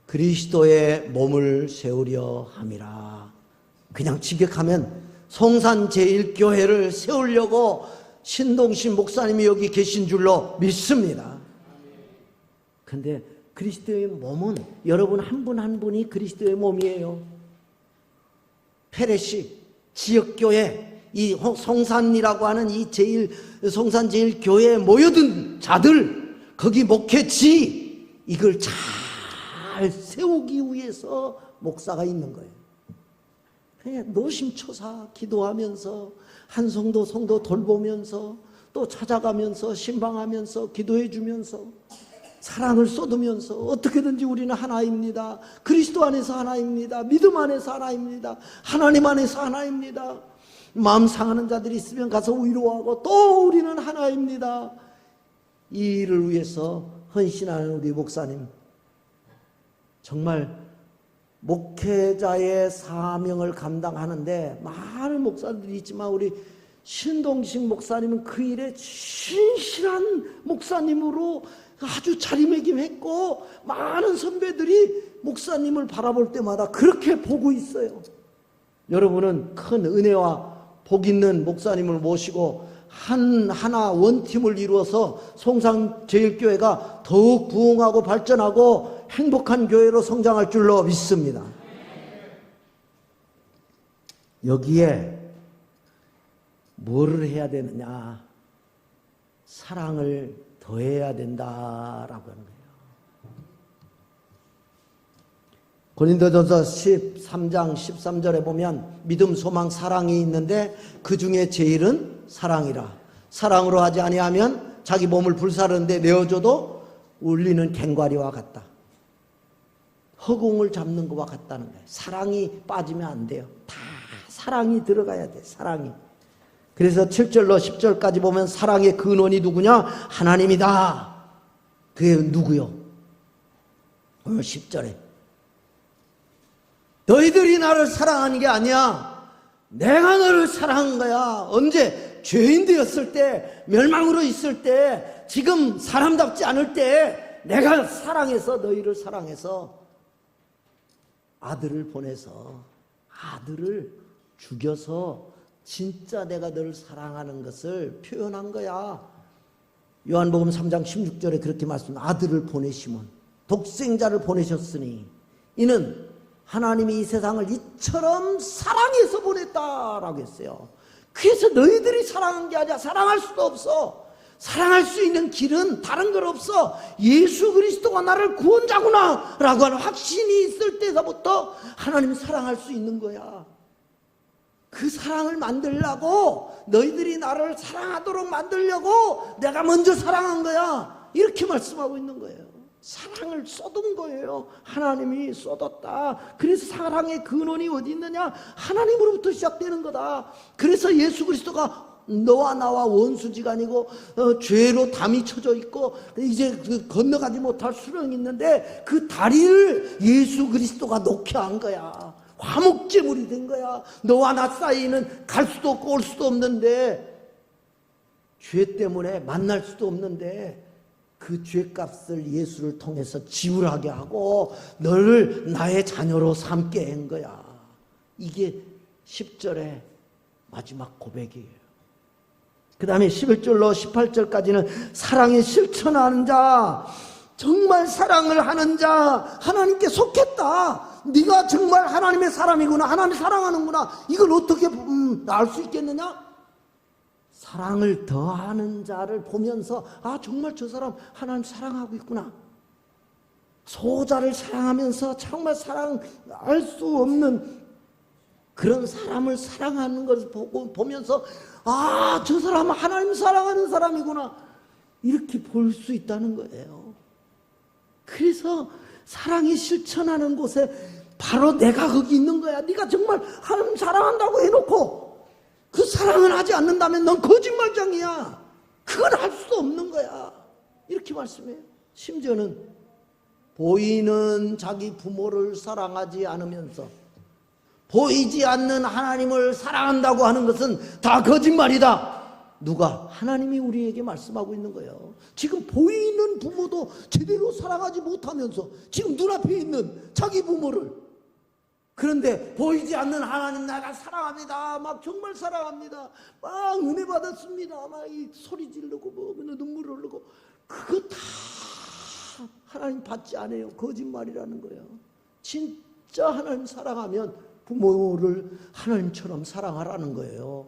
그리스도의 몸을 세우려 함이라. 그냥 직역하면 성산 제1교회를 세우려고 신동신 목사님이 여기 계신 줄로 믿습니다. 그런데 그리스도의 몸은 여러분 한 분 한 분이 그리스도의 몸이에요. 페레시 지역교회, 이 성산이라고 하는 이 성산 제1교회에 모여든 자들, 거기 목회지, 이걸 잘 세우기 위해서 목사가 있는 거예요. 그냥 노심초사 기도하면서 한 성도 돌보면서 또 찾아가면서 신방하면서 기도해 주면서 사랑을 쏟으면서 어떻게든지 우리는 하나입니다. 그리스도 안에서 하나입니다. 믿음 안에서 하나입니다. 하나님 안에서 하나입니다. 마음 상하는 자들이 있으면 가서 위로하고 또 우리는 하나입니다. 이 일을 위해서 헌신하는 우리 목사님, 정말 목회자의 사명을 감당하는데 많은 목사들이 있지만 우리 신동식 목사님은 그 일에 신실한 목사님으로 아주 자리매김했고, 많은 선배들이 목사님을 바라볼 때마다 그렇게 보고 있어요. 여러분은 큰 은혜와 복 있는 목사님을 모시고 하나 원팀을 이루어서 성산 제1교회가 더욱 부흥하고 발전하고 행복한 교회로 성장할 줄로 믿습니다. 여기에 뭐를 해야 되느냐? 사랑을 더해야 된다라고 하는 거예요. 고린도전서 13장 13절에 보면 믿음, 소망, 사랑이 있는데 그 중에 제일은 사랑이라. 사랑으로 하지 아니하면 자기 몸을 불사르는데 내어줘도 울리는 괭과리와 같다. 허공을 잡는 것과 같다는 거예요. 사랑이 빠지면 안 돼요. 다 사랑이 들어가야 돼. 사랑이. 그래서 7절로 10절까지 보면 사랑의 근원이 누구냐? 하나님이다. 그게 누구요? 오늘 10절에 너희들이 나를 사랑하는 게 아니야. 내가 너를 사랑한 거야. 언제? 죄인 되었을 때, 멸망으로 있을 때, 지금 사람답지 않을 때 내가 사랑해서, 너희를 사랑해서 아들을 보내서 아들을 죽여서 진짜 내가 너를 사랑하는 것을 표현한 거야. 요한복음 3장 16절에 그렇게 말씀합니다. 아들을 보내시면, 독생자를 보내셨으니 이는 하나님이 이 세상을 이처럼 사랑해서 보냈다라고 했어요. 그래서 너희들이 사랑한 게 아니야. 사랑할 수도 없어. 사랑할 수 있는 길은 다른 건 없어. 예수 그리스도가 나를 구원자구나 라고 하는 확신이 있을 때서부터 하나님 사랑할 수 있는 거야. 그 사랑을 만들려고, 너희들이 나를 사랑하도록 만들려고 내가 먼저 사랑한 거야. 이렇게 말씀하고 있는 거예요. 사랑을 쏟은 거예요. 하나님이 쏟았다. 그래서 사랑의 근원이 어디 있느냐? 하나님으로부터 시작되는 거다. 그래서 예수 그리스도가 너와 나와 원수지간이고 죄로 담이 쳐져 있고 이제 건너가지 못할 수령이 있는데 그 다리를 예수 그리스도가 놓게 한 거야. 화목제물이 된 거야. 너와 나 사이에는 갈 수도 없고 올 수도 없는데, 죄 때문에 만날 수도 없는데 그 죄값을 예수를 통해서 지불하게 하고 너를 나의 자녀로 삼게 한 거야. 이게 10절의 마지막 고백이에요. 그 다음에 11절로 18절까지는 사랑에 실천하는 자, 정말 사랑을 하는 자, 하나님께 속했다. 네가 정말 하나님의 사람이구나, 하나님 사랑하는구나. 이걸 어떻게 알 수 있겠느냐? 사랑을 더하는 자를 보면서 아, 정말 저 사람 하나님 사랑하고 있구나. 소자를 사랑하면서 정말 사랑할 수 없는 그런 사람을 사랑하는 것을 보면서 아, 저 사람은 하나님 사랑하는 사람이구나. 이렇게 볼 수 있다는 거예요. 그래서 사랑이 실천하는 곳에 바로 내가 거기 있는 거야. 네가 정말 하나님 사랑한다고 해놓고 그 사랑을 하지 않는다면 넌 거짓말장이야. 그건 할 수도 없는 거야. 이렇게 말씀해요. 심지어는 보이는 자기 부모를 사랑하지 않으면서 보이지 않는 하나님을 사랑한다고 하는 것은 다 거짓말이다. 누가? 하나님이 우리에게 말씀하고 있는 거예요. 지금 보이는 부모도 제대로 사랑하지 못하면서 지금 눈앞에 있는 자기 부모를, 그런데 보이지 않는 하나님 나가 사랑합니다. 막 정말 사랑합니다. 막 은혜 받았습니다. 막 이 소리 지르고 뭐 눈물 흘리고 그거 다 하나님 받지 않아요. 거짓말이라는 거예요. 진짜 하나님 사랑하면 부모를 하나님처럼 사랑하라는 거예요.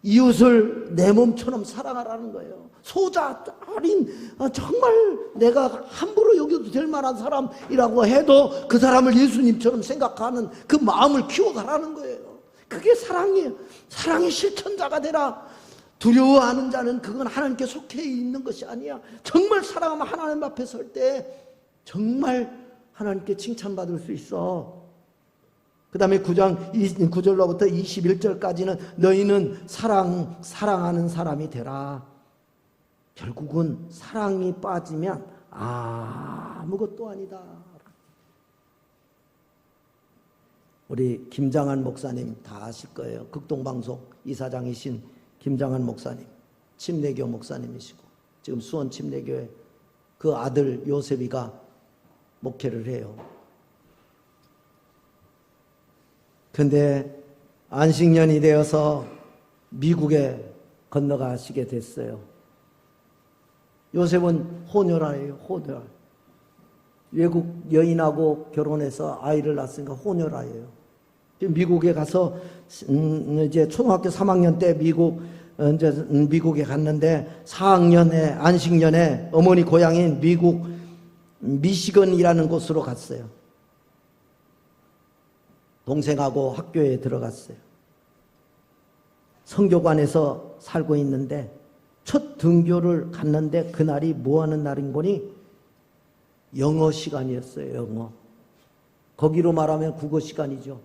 이웃을 내 몸처럼 사랑하라는 거예요. 소자, 어린, 정말 내가 함부로 여겨도 될 만한 사람이라고 해도 그 사람을 예수님처럼 생각하는 그 마음을 키워가라는 거예요. 그게 사랑이에요. 사랑의 실천자가 되라. 두려워하는 자는 그건 하나님께 속해 있는 것이 아니야. 정말 사랑하면 하나님 앞에 설 때 정말 하나님께 칭찬받을 수 있어. 그 다음에 9절로부터 21절까지는 너희는 사랑하는 사람이 되라. 결국은 사랑이 빠지면 아무것도 아니다. 우리 김장한 목사님 다 아실 거예요. 극동방송 이사장이신 김장한 목사님, 침례교 목사님이시고 지금 수원 침례교회 그 아들 요셉이가 목회를 해요. 근데 안식년이 되어서 미국에 건너가시게 됐어요. 요셉은 호녀라예요. 호녀라. 외국 여인하고 결혼해서 아이를 낳았으니까 호녀라예요. 미국에 가서 이제 초등학교 3학년 때 미국에 갔는데 4학년에 안식년에 어머니 고향인 미국 미시건이라는 곳으로 갔어요. 동생하고 학교에 들어갔어요. 성교관에서 살고 있는데 첫 등교를 갔는데 그날이 뭐 하는 날인 거니? 영어 시간이었어요. 영어. 거기로 말하면 국어 시간이죠.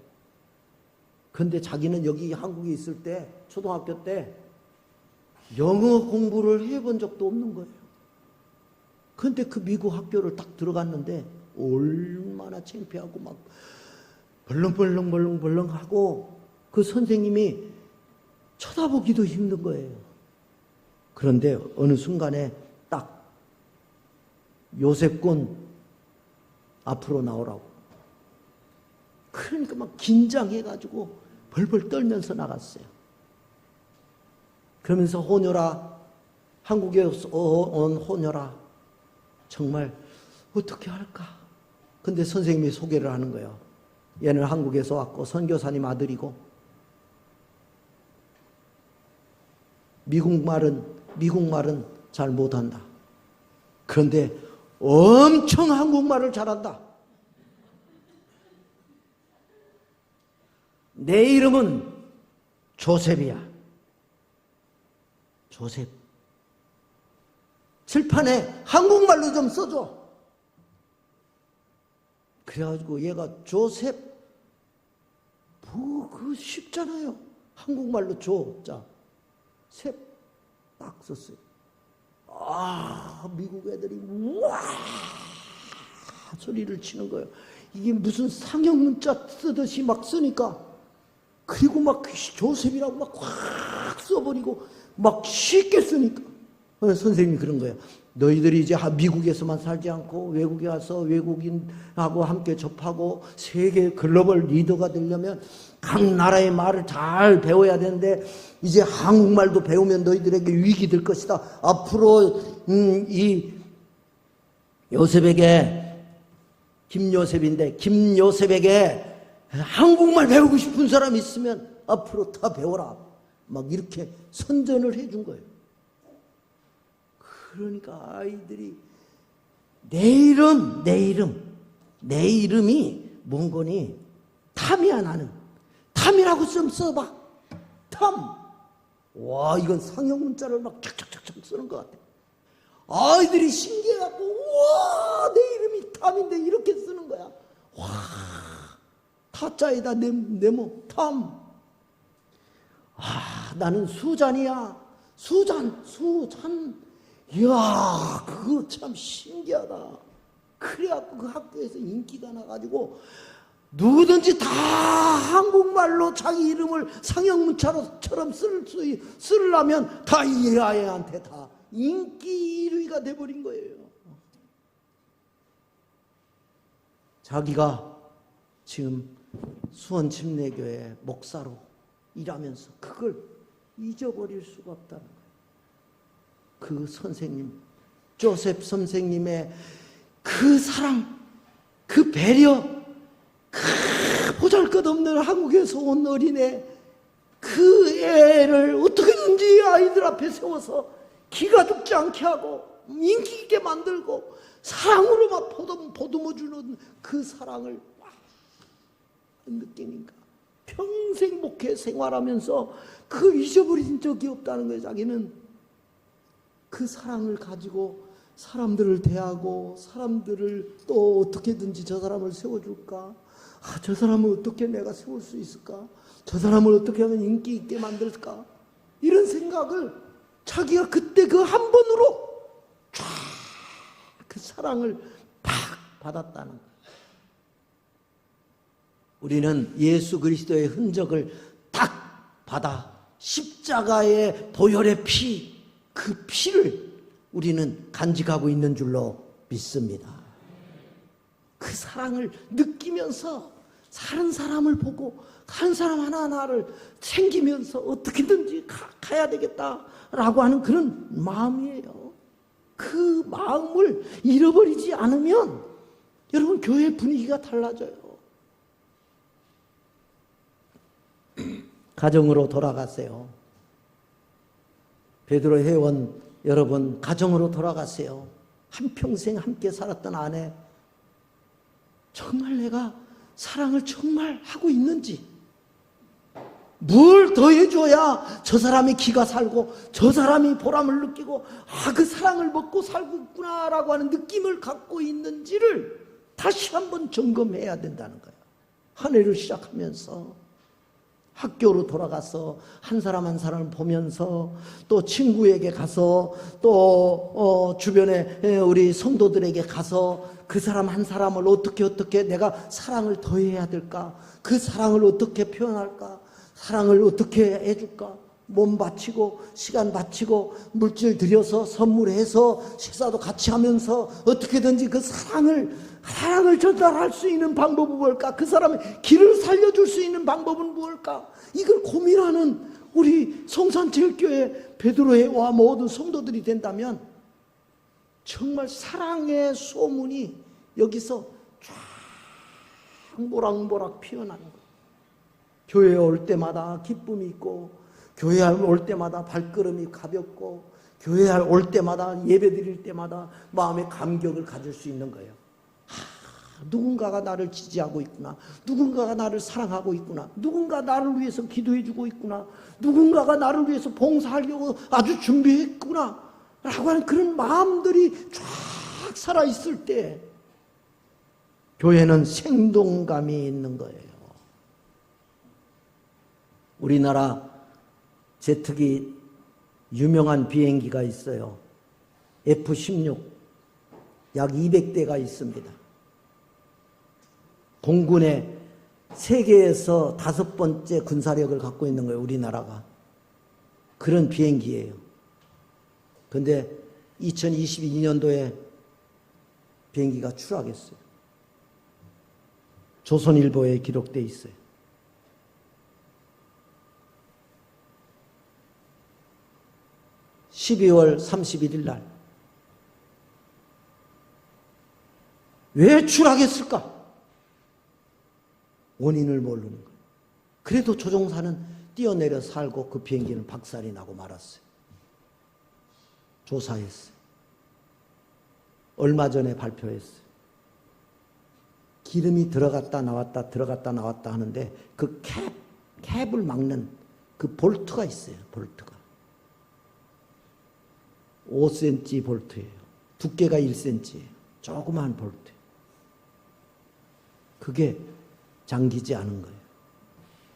근데 자기는 여기 한국에 있을 때 초등학교 때 영어 공부를 해본 적도 없는 거예요. 근데 그 미국 학교를 딱 들어갔는데 얼마나 창피하고 막 벌렁벌렁 하고 그 선생님이 쳐다보기도 힘든 거예요. 그런데 어느 순간에 딱 요셉군 앞으로 나오라고. 그러니까 막 긴장해가지고 벌벌 떨면서 나갔어요. 그러면서 호녀라, 한국에 온 호녀라, 정말 어떻게 할까? 근데 선생님이 소개를 하는 거예요. 얘는 한국에서 왔고 선교사님 아들이고 미국말은 잘 못한다. 그런데 엄청 한국말을 잘한다. 내 이름은 조셉이야. 조셉. 칠판에 한국말로 좀 써줘. 그래가지고 얘가 조셉, 그 쉽잖아요. 한국말로 조, 셉 딱 썼어요. 미국 애들이 우와 소리를 치는 거예요. 이게 무슨 상형 문자 쓰듯이 막 쓰니까, 그리고 막 조셉이라고 막 확 써버리고 막 쉽게 쓰니까 선생님이 그런 거예요. 너희들이 이제 미국에서만 살지 않고 외국에 와서 외국인하고 함께 접하고 세계 글로벌 리더가 되려면 각 나라의 말을 잘 배워야 되는데, 이제 한국말도 배우면 너희들에게 위기 될 것이다. 앞으로 이 요셉에게, 김요셉에게 한국말 배우고 싶은 사람 있으면 앞으로 다 배워라. 막 이렇게 선전을 해준 거예요. 그러니까 아이들이 내 이름이 뭔 거니? 탐이야. 나는 탐이라고 좀 써봐. 탐. 와, 이건 상형 문자를 막 착착착착 쓰는 것 같아. 아이들이 신기해갖고, 우와, 내 이름이 탐인데 이렇게 쓰는 거야. 와, 타짜에다 네모 탐. 나는 수잔이야. 수잔. 이야, 그거 참 신기하다. 그래갖고 그 학교에서 인기가 나가지고 누구든지 다 한국말로 자기 이름을 상형문자처럼 쓰려면 다 이 아이한테 다 인기 1위가 돼버린 거예요. 자기가 지금 수원침례교회 목사로 일하면서 그걸 잊어버릴 수가 없다는 거예요. 그 선생님, 조셉 선생님의 그 사랑, 그 배려, 그 보잘것없는 한국에서 온 어린애, 그 애를 어떻게든지 아이들 앞에 세워서 기가 죽지 않게 하고 인기 있게 만들고 사랑으로 막 보듬어주는 그 사랑을 느끼니까 평생 목회 생활하면서 그 잊어버린 적이 없다는 거예요. 자기는 그 사랑을 가지고 사람들을 대하고, 사람들을 또 어떻게든지 저 사람을 세워줄까? 저 사람을 어떻게 내가 세울 수 있을까? 저 사람을 어떻게 하면 인기 있게 만들까? 이런 생각을 자기가 그때 그 한 번으로 쫙 그 사랑을 팍 받았다는 거예요. 우리는 예수 그리스도의 흔적을 딱 받아 십자가의 보혈의 피, 그 피를 우리는 간직하고 있는 줄로 믿습니다. 그 사랑을 느끼면서 사는 사람을 보고 한 사람 하나하나를 챙기면서 어떻게든지 가야 되겠다라고 하는 그런 마음이에요. 그 마음을 잃어버리지 않으면 여러분 교회 분위기가 달라져요. 가정으로 돌아가세요. 베드로 회원 여러분, 가정으로 돌아가세요. 한평생 함께 살았던 아내, 정말 내가 사랑을 정말 하고 있는지, 뭘 더해줘야 저 사람이 기가 살고 저 사람이 보람을 느끼고 그 사랑을 먹고 살고 있구나라고 하는 느낌을 갖고 있는지를 다시 한번 점검해야 된다는 거예요. 한 해를 시작하면서 학교로 돌아가서 한 사람 한 사람을 보면서, 또 친구에게 가서, 또 주변에 우리 성도들에게 가서 그 사람 한 사람을 어떻게 내가 사랑을 더해야 될까? 그 사랑을 어떻게 표현할까? 사랑을 어떻게 해줄까? 몸 바치고 시간 바치고 물질 들여서 선물해서 식사도 같이 하면서 어떻게든지 그 사랑을 전달할 수 있는 방법은 뭘까? 그 사람의 길을 살려줄 수 있는 방법은 무엇일까? 이걸 고민하는 우리 성산제일교회 베드로회와 모든 성도들이 된다면 정말 사랑의 소문이 여기서 쫙 모락모락 피어나는 거예요. 교회에 올 때마다 기쁨이 있고, 교회에 올 때마다 발걸음이 가볍고, 교회에 올 때마다 예배 드릴 때마다 마음의 감격을 가질 수 있는 거예요. 누군가가 나를 지지하고 있구나. 누군가가 나를 사랑하고 있구나. 누군가 나를 위해서 기도해주고 있구나. 누군가가 나를 위해서 봉사하려고 아주 준비했구나. 라고 하는 그런 마음들이 쫙 살아있을 때 교회는 생동감이 있는 거예요. 우리나라 제특이 유명한 비행기가 있어요. F-16 약 200대가 있습니다. 공군의 세계에서 5번째 군사력을 갖고 있는 거예요. 우리나라가. 그런 비행기예요. 그런데 2022년도에 비행기가 추락했어요. 조선일보에 기록되어 있어요. (12월 31일) 날. 왜 추락했을까? 원인을 모르는 거예요. 그래도 조종사는 뛰어내려 살고 그 비행기는 박살이 나고 말았어요. 조사했어요. 얼마 전에 발표했어요. 기름이 들어갔다 나왔다 들어갔다 나왔다 하는데 그 캡을 막는 그 볼트가 있어요. 볼트가 5cm 볼트예요. 두께가 1cm예요. 조그마한 볼트. 그게 잠기지 않은 거예요.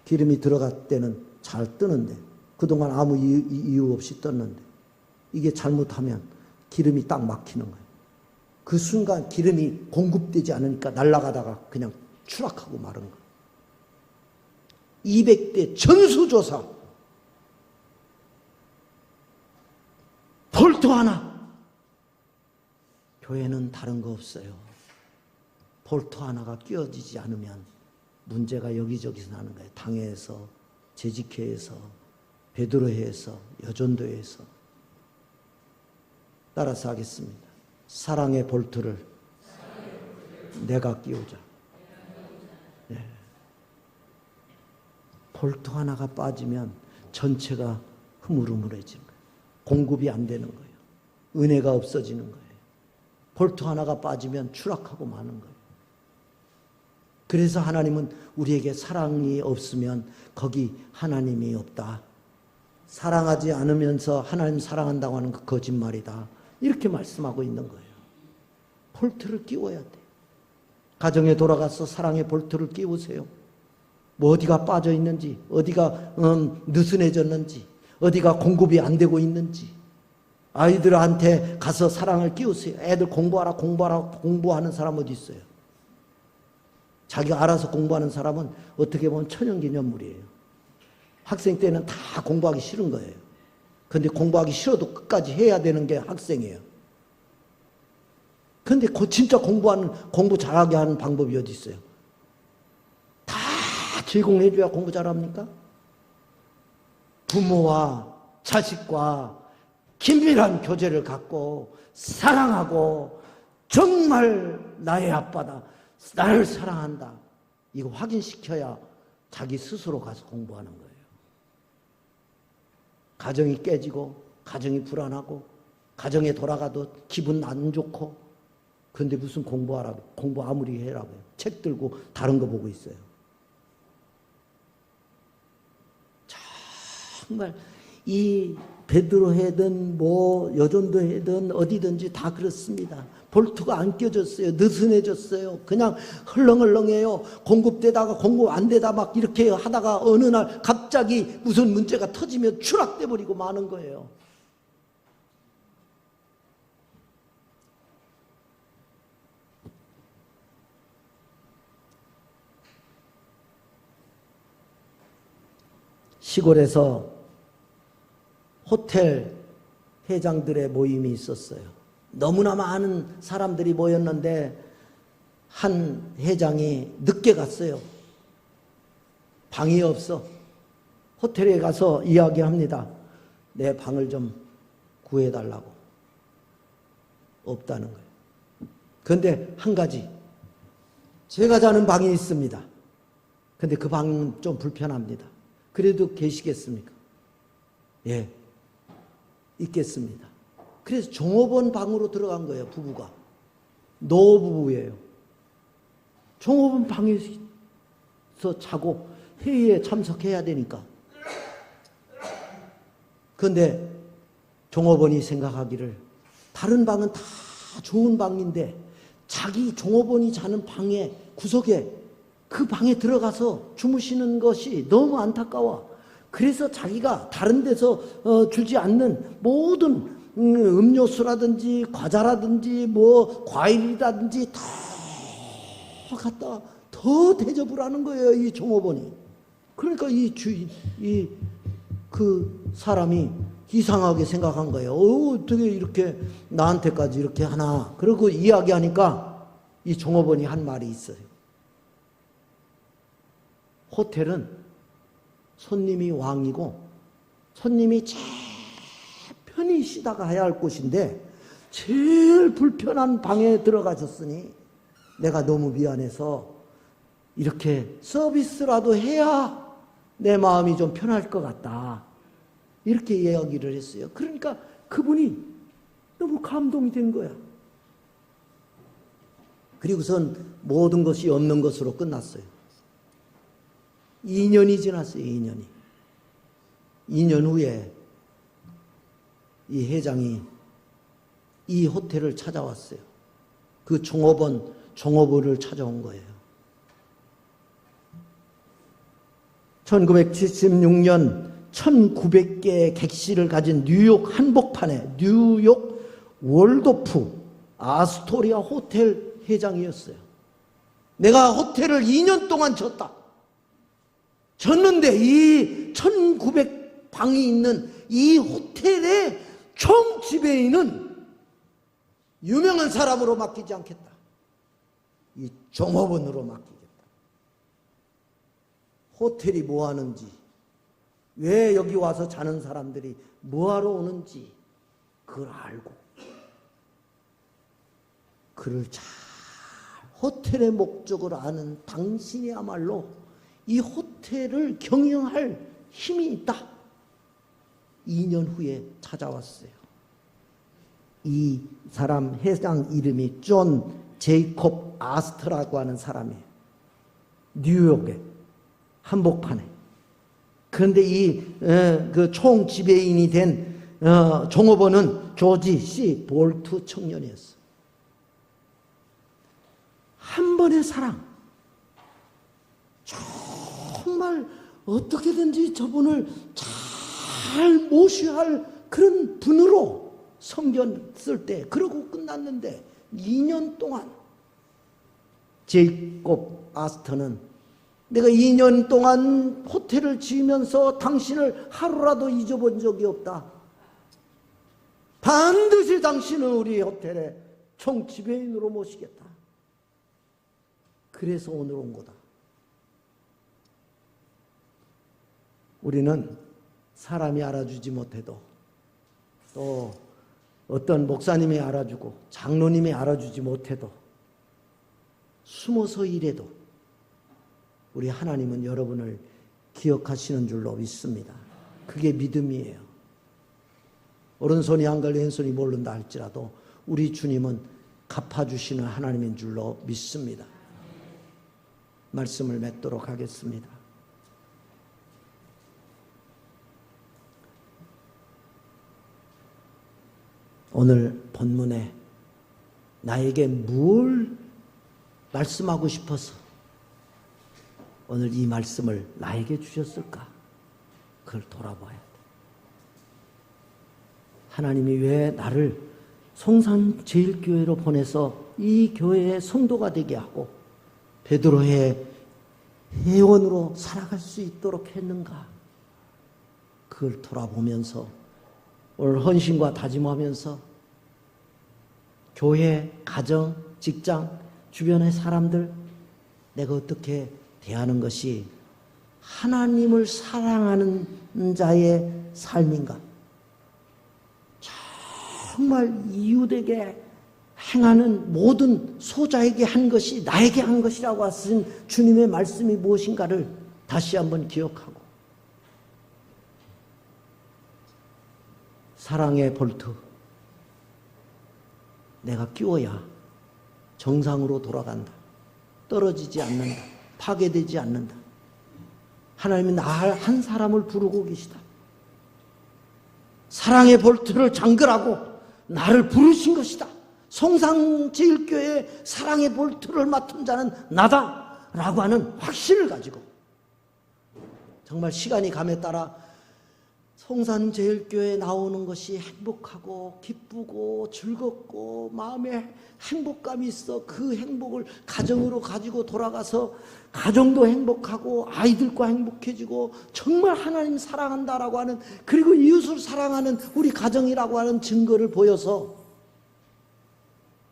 기름이 들어갈 때는 잘 뜨는데 그동안 아무 이유 없이 떴는데 이게 잘못하면 기름이 딱 막히는 거예요. 그 순간 기름이 공급되지 않으니까 날아가다가 그냥 추락하고 마른 거예요. 200대 전수조사. 볼트 하나. 교회는 다른 거 없어요. 볼트 하나가 끼워지지 않으면 문제가 여기저기서 나는 거예요. 당회에서, 재직회에서, 베드로회에서, 여전도회에서. 따라서 하겠습니다. 사랑의 볼트를 내가 끼우자. 네. 볼트 하나가 빠지면 전체가 흐물흐물해지는 거예요. 공급이 안 되는 거예요. 은혜가 없어지는 거예요. 볼트 하나가 빠지면 추락하고 마는 거예요. 그래서 하나님은 우리에게 사랑이 없으면 거기 하나님이 없다. 사랑하지 않으면서 하나님 사랑한다고 하는 거 거짓말이다. 이렇게 말씀하고 있는 거예요. 볼트를 끼워야 돼. 가정에 돌아가서 사랑의 볼트를 끼우세요. 뭐 어디가 빠져 있는지, 어디가 느슨해졌는지, 어디가 공급이 안 되고 있는지 아이들한테 가서 사랑을 끼우세요. 애들 공부하라 공부하는 사람 어디 있어요? 자기가 알아서 공부하는 사람은 어떻게 보면 천연기념물이에요. 학생 때는 다 공부하기 싫은 거예요. 그런데 공부하기 싫어도 끝까지 해야 되는 게 학생이에요. 그런데 진짜 공부 잘하게 하는 방법이 어디 있어요? 다 제공해줘야 공부 잘합니까? 부모와 자식과 긴밀한 교제를 갖고 사랑하고 정말 나의 아빠다. 나를 사랑한다. 이거 확인시켜야 자기 스스로 가서 공부하는 거예요. 가정이 깨지고 가정이 불안하고 가정에 돌아가도 기분 안 좋고 그런데 무슨 공부하라고 공부 아무리 해라고요. 책 들고 다른 거 보고 있어요. 정말 이 베드로회든 뭐 여전도회든 어디든지 다 그렇습니다. 볼트가 안 껴졌어요. 느슨해졌어요. 그냥 헐렁헐렁해요. 공급되다가 공급 안 되다 막 이렇게 하다가 어느 날 갑자기 무슨 문제가 터지면 추락돼 버리고 마는 거예요. 시골에서 호텔 회장들의 모임이 있었어요. 너무나 많은 사람들이 모였는데 한 회장이 늦게 갔어요. 방이 없어. 호텔에 가서 이야기합니다. 내 방을 좀 구해달라고. 없다는 거예요. 그런데 한 가지. 제가 자는 방이 있습니다. 그런데 그 방은 좀 불편합니다. 그래도 계시겠습니까? 예, 있겠습니다. 그래서 종업원 방으로 들어간 거예요. 부부가. 노부부예요. 종업원 방에서 자고 회의에 참석해야 되니까. 그런데 종업원이 생각하기를 다른 방은 다 좋은 방인데 자기 종업원이 자는 방에 구석에 그 방에 들어가서 주무시는 것이 너무 안타까워. 그래서 자기가 다른 데서 주지 않는 모든 음료수라든지 과자라든지 뭐 과일이라든지 다 갖다 더 대접을 하는 거예요, 이 종업원이. 그러니까 이 주인, 그 사람이 이상하게 생각한 거예요. 어떻게 이렇게 나한테까지 이렇게 하나. 그리고 이야기하니까 이 종업원이 한 말이 있어요. 호텔은 손님이 왕이고 손님이 제일 편히 쉬다가 해야 할 곳인데 제일 불편한 방에 들어가셨으니 내가 너무 미안해서 이렇게 서비스라도 해야 내 마음이 좀 편할 것 같다. 이렇게 이야기를 했어요. 그러니까 그분이 너무 감동이 된 거야. 그리고선 모든 것이 없는 것으로 끝났어요. 2년이 지났어요. 2년이. 2년 후에 이 회장이 이 호텔을 찾아왔어요. 그 종업원을 찾아온 거예요. 1976년 1900개의 객실을 가진 뉴욕 한복판에 뉴욕 월도프 아스토리아 호텔 회장이었어요. 내가 호텔을 2년 동안 졌는데 이 1900방이 있는 이 호텔의 총 지배인은 유명한 사람으로 맡기지 않겠다. 이 종업원으로 맡기겠다. 호텔이 뭐 하는지, 왜 여기 와서 자는 사람들이 뭐하러 오는지 그걸 알고 그를 잘 호텔의 목적을 아는 당신이야말로 이 호텔을 경영할 힘이 있다. 2년 후에 찾아왔어요. 이 사람 회장 이름이 존 제이콥 아스트라고 하는 사람이에요. 뉴욕에 한복판에. 그런데 그 총 지배인이 된 종업원은 조지 C. 볼트 청년이었어. 한 번의 사랑. 정말 어떻게든지 저분을 잘 모셔야 할 그런 분으로 섬겼을 때, 그러고 끝났는데 2년 동안 제이콥 아스터는 내가 2년 동안 호텔을 지으면서 당신을 하루라도 잊어본 적이 없다. 반드시 당신은 우리 호텔의 총지배인으로 모시겠다. 그래서 오늘 온 거다. 우리는 사람이 알아주지 못해도 또 어떤 목사님이 알아주고 장로님이 알아주지 못해도 숨어서 일해도 우리 하나님은 여러분을 기억하시는 줄로 믿습니다. 그게 믿음이에요. 오른손이 안 걸려 왼손이 모른다 할지라도 우리 주님은 갚아주시는 하나님인 줄로 믿습니다. 말씀을 맺도록 하겠습니다. 오늘 본문에 나에게 뭘 말씀하고 싶어서 오늘 이 말씀을 나에게 주셨을까? 그걸 돌아봐야 돼. 하나님이 왜 나를 송산제일교회로 보내서 이 교회의 성도가 되게 하고 베드로의 회원으로 살아갈 수 있도록 했는가? 그걸 돌아보면서 오늘 헌신과 다짐하면서 교회, 가정, 직장, 주변의 사람들 내가 어떻게 대하는 것이 하나님을 사랑하는 자의 삶인가? 정말 이웃에게 행하는 모든 소자에게 한 것이 나에게 한 것이라고 하신 주님의 말씀이 무엇인가를 다시 한번 기억하고 사랑의 볼트 내가 끼워야 정상으로 돌아간다. 떨어지지 않는다. 파괴되지 않는다. 하나님이 나 한 사람을 부르고 계시다. 사랑의 볼트를 장글하고 나를 부르신 것이다. 성산제일교회의 사랑의 볼트를 맡은 자는 나다 라고 하는 확신을 가지고 정말 시간이 감에 따라 성산제일교회에 나오는 것이 행복하고 기쁘고 즐겁고 마음에 행복감이 있어 그 행복을 가정으로 가지고 돌아가서 가정도 행복하고 아이들과 행복해지고 정말 하나님 사랑한다라고 하는, 그리고 이웃을 사랑하는 우리 가정이라고 하는 증거를 보여서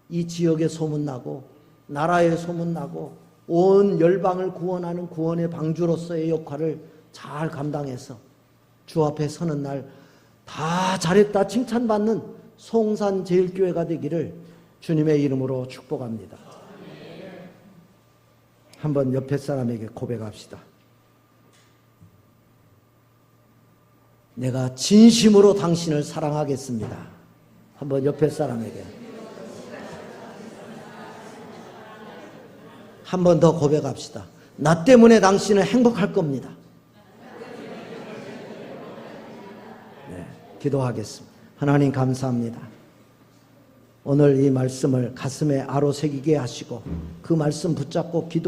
이 지역에 소문나고 나라에 소문나고 온 열방을 구원하는 구원의 방주로서의 역할을 잘 감당해서 주 앞에 서는 날 다 잘했다 칭찬받는 송산제일교회가 되기를 주님의 이름으로 축복합니다. 한번 옆에 사람에게 고백합시다. 내가 진심으로 당신을 사랑하겠습니다. 한번 옆에 사람에게 한 번 더 고백합시다. 나 때문에 당신은 행복할 겁니다. 기도하겠습니다. 하나님 감사합니다. 오늘 이 말씀을 가슴에 아로 새기게 하시고 그 말씀 붙잡고 기도